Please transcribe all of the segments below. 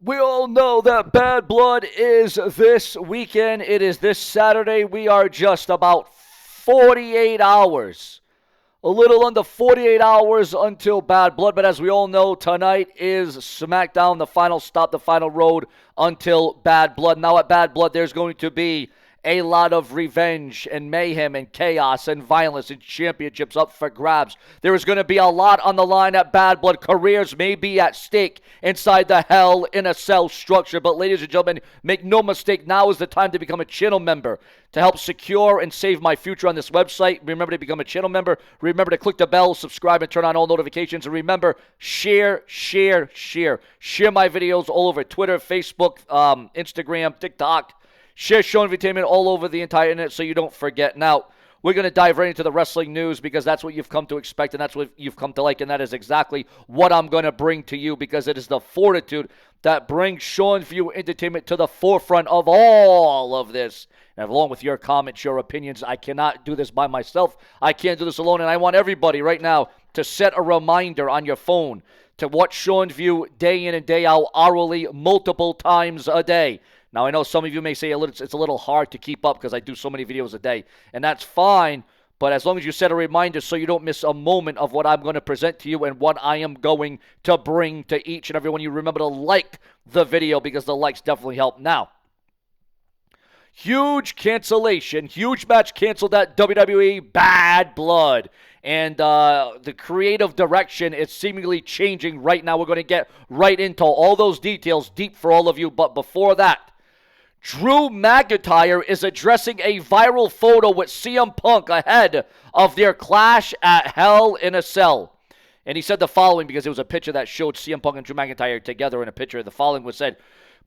We all know that Bad Blood is this weekend. It is this Saturday. We are just about 48 hours, a little under 48 hours until Bad Blood. But as we all know, tonight is SmackDown, the final stop, the final road until Bad Blood. Now at Bad Blood, there's going to be a lot of revenge and mayhem and chaos and violence and championships up for grabs. There is going to be a lot on the line at Bad Blood. Careers may be at stake inside the Hell in a Cell structure. But ladies and gentlemen, make no mistake, now is the time to become a channel member to help secure and save my future on this website. Remember to become a channel member. Remember to click the bell, subscribe, and turn on all notifications. And remember, share. Share my videos all over Twitter, Facebook, Instagram, TikTok. Share Sean Entertainment all over the entire internet so you don't forget. Now, we're going to dive right into the wrestling news because that's what you've come to expect and that's what you've come to like, and that is exactly what I'm going to bring to you because it is the fortitude that brings SeanzView Entertainment to the forefront of all of this. And along with your comments, your opinions, I cannot do this by myself. I can't do this alone, and I want everybody right now to set a reminder on your phone to watch SeanzView day in and day out, hourly, multiple times a day. Now, I know some of you may say it's a little hard to keep up because I do so many videos a day, and that's fine, but as long as you set a reminder so you don't miss a moment of what I'm going to present to you and what I am going to bring to each and every one of you, remember to like the video because the likes definitely help. Now, huge cancellation, huge match canceled at WWE, Bad Blood. And the creative direction is seemingly changing right now. We're going to get right into all those details deep for all of you, but before that, Drew McIntyre is addressing a viral photo with CM Punk ahead of their clash at Hell in a Cell. And he said the following because it was a picture that showed CM Punk and Drew McIntyre together in a picture. The following was said,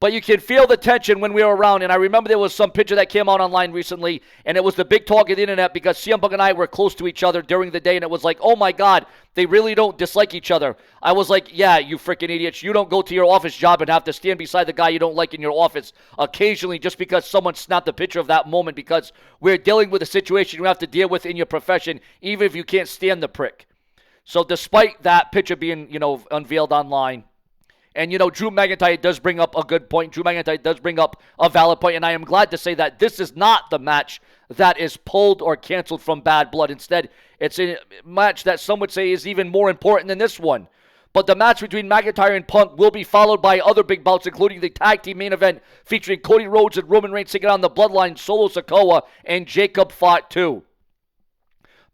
"But you can feel the tension when we were around." And I remember there was some picture that came out online recently, and it was the big talk of the internet because CM Punk and I were close to each other during the day, and it was like, oh my God, they really don't dislike each other. I was like, yeah, you freaking idiots. You don't go to your office job and have to stand beside the guy you don't like in your office occasionally just because someone snapped a picture of that moment, because we're dealing with a situation you have to deal with in your profession, even if you can't stand the prick. So despite that picture being, unveiled online, and, Drew McIntyre does bring up a good point. Drew McIntyre does bring up a valid point, and I am glad to say that this is not the match that is pulled or canceled from Bad Blood. Instead, it's a match that some would say is even more important than this one. But the match between McIntyre and Punk will be followed by other big bouts, including the tag team main event featuring Cody Rhodes and Roman Reigns taking on the Bloodline, Solo Sikoa, and Jacob Fott too.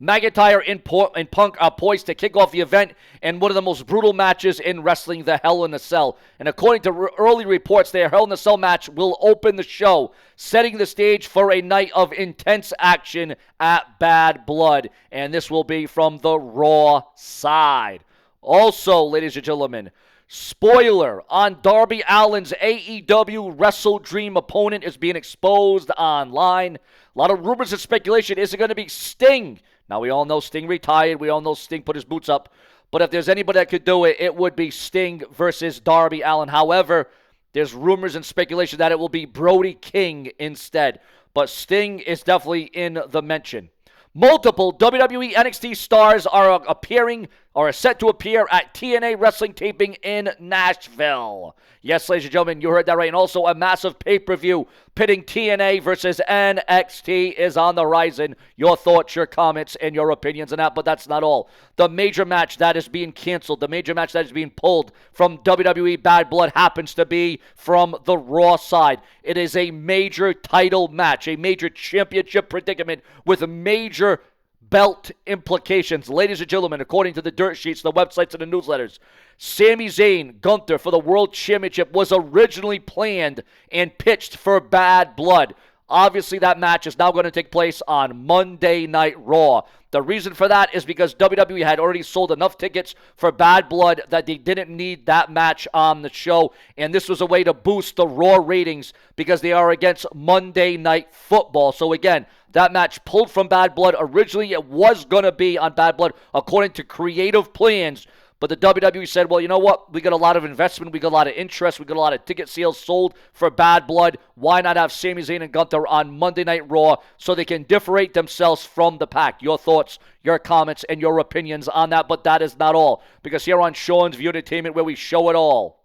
McIntyre and Punk are poised to kick off the event in one of the most brutal matches in wrestling, the Hell in a Cell. And according to early reports, their Hell in a Cell match will open the show, setting the stage for a night of intense action at Bad Blood. And this will be from the Raw side. Also, ladies and gentlemen, spoiler on Darby Allin's AEW Wrestle Dream opponent is being exposed online. A lot of rumors and speculation. Is it going to be Sting? Now, we all know Sting retired. We all know Sting put his boots up. But if there's anybody that could do it, it would be Sting versus Darby Allin. However, there's rumors and speculation that it will be Brody King instead. But Sting is definitely in the mention. Multiple WWE NXT stars are set to appear at TNA Wrestling taping in Nashville. Yes, ladies and gentlemen, you heard that right. And also a massive pay-per-view pitting TNA versus NXT is on the horizon. Your thoughts, your comments, and your opinions on that, but that's not all. The major match that is being canceled, the major match that is being pulled from WWE Bad Blood happens to be from the Raw side. It is a major title match, a major championship predicament with major belt implications. Ladies and gentlemen, according to the dirt sheets, the websites, and the newsletters, Sami Zayn, Gunther for the World Championship was originally planned and pitched for Bad Blood. Obviously, that match is now going to take place on Monday Night Raw. The reason for that is because WWE had already sold enough tickets for Bad Blood that they didn't need that match on the show. And this was a way to boost the Raw ratings because they are against Monday Night Football. So again, that match pulled from Bad Blood. Originally, it was going to be on Bad Blood according to creative plans. But the WWE said, well, you know what? We got a lot of investment. We got a lot of interest. We got a lot of ticket sales sold for Bad Blood. Why not have Sami Zayn and Gunther on Monday Night Raw so they can differentiate themselves from the pack? Your thoughts, your comments, and your opinions on that. But that is not all. Because here on SeanzViewEnt Entertainment, where we show it all,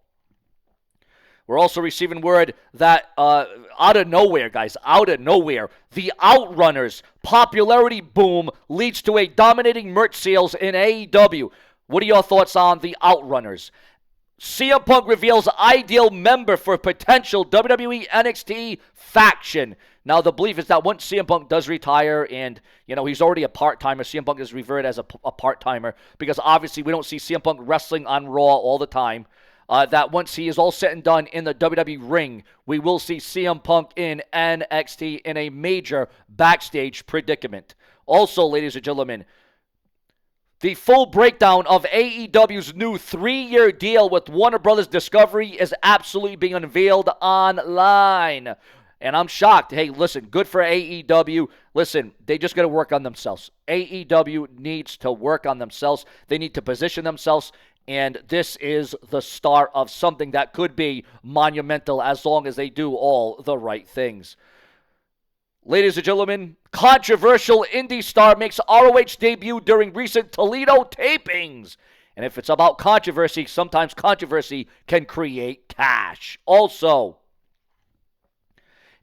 We're also receiving word that out of nowhere, guys, out of nowhere, the Outrunners popularity boom leads to a dominating merch sales in AEW. What are your thoughts on the Outrunners? CM Punk reveals ideal member for potential WWE NXT faction. Now, the belief is that once CM Punk does retire and, he's already a part-timer, CM Punk is revered as a part-timer because obviously we don't see CM Punk wrestling on Raw all the time. That once he is all said and done in the WWE ring, we will see CM Punk in NXT in a major backstage predicament. Also, ladies and gentlemen, the full breakdown of AEW's new 3-year deal with Warner Brothers Discovery is absolutely being unveiled online. And I'm shocked. Hey, listen, good for AEW. Listen, they just got to work on themselves. AEW needs to work on themselves. They need to position themselves. And this is the start of something that could be monumental as long as they do all the right things. Ladies and gentlemen, controversial indie star makes ROH debut during recent Toledo tapings. And if it's about controversy, sometimes controversy can create cash. Also,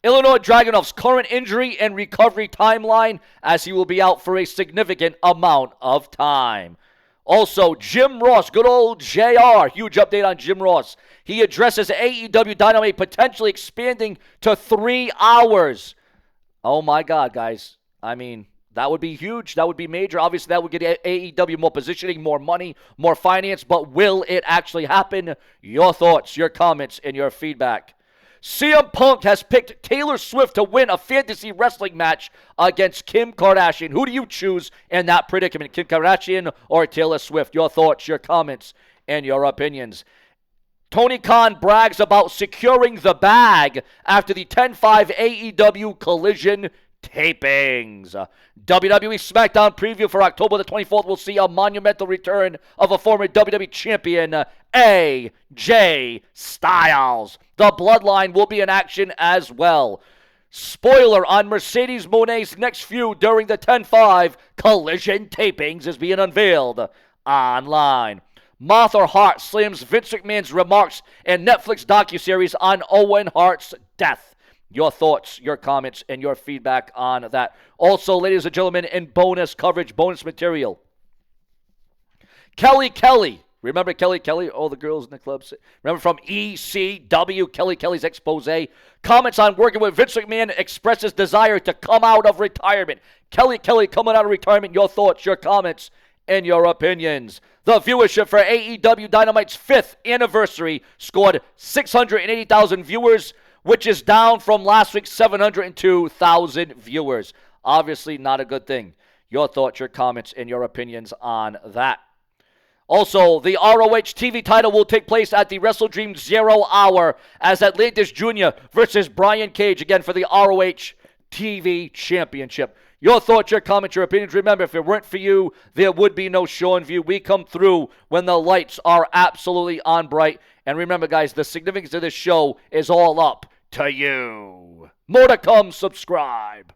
Illinois Dragunov's current injury and recovery timeline as he will be out for a significant amount of time. Also, Jim Ross, good old JR, huge update on Jim Ross. He addresses AEW Dynamite potentially expanding to 3 hours. Oh my God, guys. I mean, that would be huge. That would be major. Obviously, that would get AEW more positioning, more money, more finance. But will it actually happen? Your thoughts, your comments, and your feedback. CM Punk has picked Taylor Swift to win a fantasy wrestling match against Kim Kardashian. Who do you choose in that predicament, Kim Kardashian or Taylor Swift? Your thoughts, your comments, and your opinions. Tony Khan brags about securing the bag after the 10-5 AEW Collision tapings. WWE SmackDown preview for October the 24th will see a monumental return of a former WWE champion, AJ Styles. The Bloodline will be in action as well. Spoiler on Mercedes Moné's next feud during the 10-5 Collision tapings is being unveiled online. Martha Hart slams Vince McMahon's remarks in Netflix docuseries on Owen Hart's death. Your thoughts, your comments, and your feedback on that. Also, ladies and gentlemen, in bonus coverage, bonus material, Kelly. Remember Kelly? All the girls in the club. Remember from ECW, Kelly's expose. Comments on working with Vince McMahon, expresses desire to come out of retirement. Kelly coming out of retirement. Your thoughts, your comments, and your opinions. The viewership for AEW Dynamite's 5th anniversary scored 680,000 viewers, which is down from last week's 702,000 viewers. Obviously not a good thing. Your thoughts, your comments, and your opinions on that. Also, the ROH TV title will take place at the WrestleDream 0 Hour as Atlantis Jr. versus Brian Cage, again for the ROH TV Championship. Your thoughts, your comments, your opinions. Remember, if it weren't for you, there would be no SeanzView. We come through when the lights are absolutely on bright. And remember, guys, the significance of this show is all up to you. More to come. Subscribe.